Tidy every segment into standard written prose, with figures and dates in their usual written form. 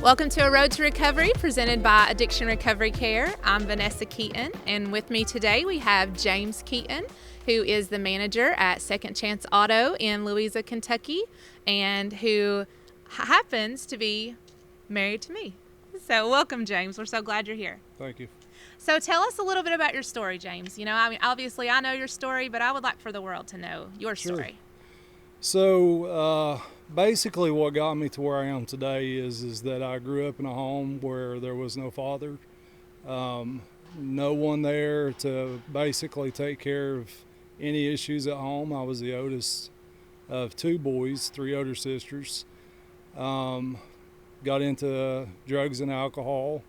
Welcome to A Road to Recovery, presented by Addiction Recovery Care. I'm Vanessa Keeton, and with me today we have James Keeton, who is the manager at Second Chance Auto in Louisa, Kentucky, and who happens to be married to me. So welcome, James. We're so glad you're here. Thank you. So tell us a little bit about your story, James. Obviously I know your story, but I would like for the world to know your story. So basically what got me to where I am today is that I grew up in a home where there was no father, no one there to basically take care of any issues at home. I was the oldest of two boys, three older sisters. Got into drugs and alcohol,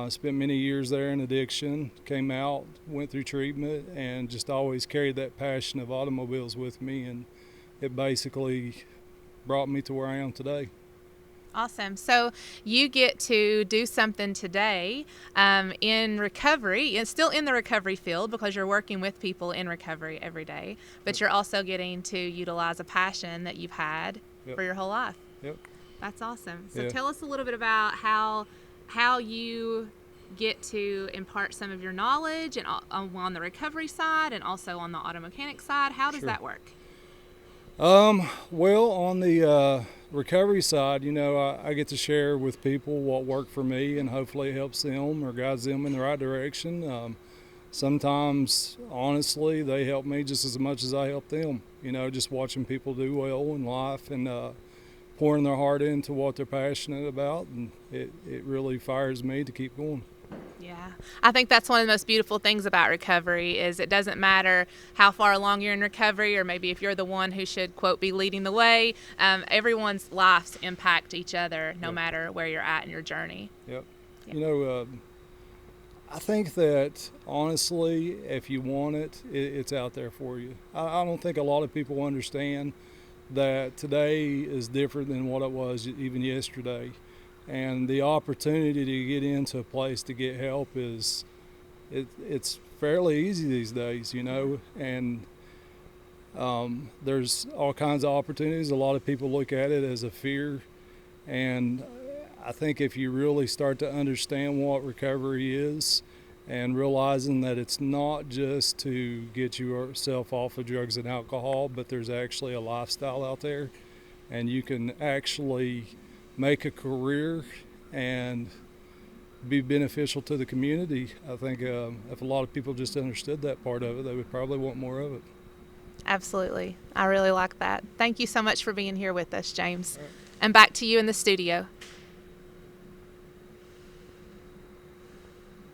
spent many years there in addiction, came out, went through treatment, and just always carried that passion of automobiles with me, and it basically brought me to where I am today. Awesome. So you get to do something today in recovery. It's still in the recovery field because you're working with people in recovery every day, but you're also getting to utilize a passion that you've had for your whole life. Yep. That's awesome. So tell us a little bit about how you get to impart some of your knowledge and on the recovery side and also on the auto mechanic side. How does that work? Well, on the recovery side, I get to share with people what worked for me, and hopefully it helps them or guides them in the right direction. Sometimes, honestly, they help me just as much as I help them. Just watching people do well in life and pouring their heart into what they're passionate about, and it really fires me to keep going. Yeah, I think that's one of the most beautiful things about recovery is it doesn't matter how far along you're in recovery, or maybe if you're the one who should, quote, be leading the way. Everyone's lives impact each other no matter where you're at in your journey. Yep. I think that, honestly, if you want it, it's out there for you. I don't think a lot of people understand that today is different than what it was even yesterday. And the opportunity to get into a place to get help it's fairly easy these days, and there's all kinds of opportunities. A lot of people look at it as a fear, and I think if you really start to understand what recovery is and realizing that it's not just to get yourself off of drugs and alcohol, but there's actually a lifestyle out there, and you can actually make a career and be beneficial to the community. I think if a lot of people just understood that part of it, they would probably want more of it. Absolutely. I really like that. Thank you so much for being here with us, James. And back to you in the studio.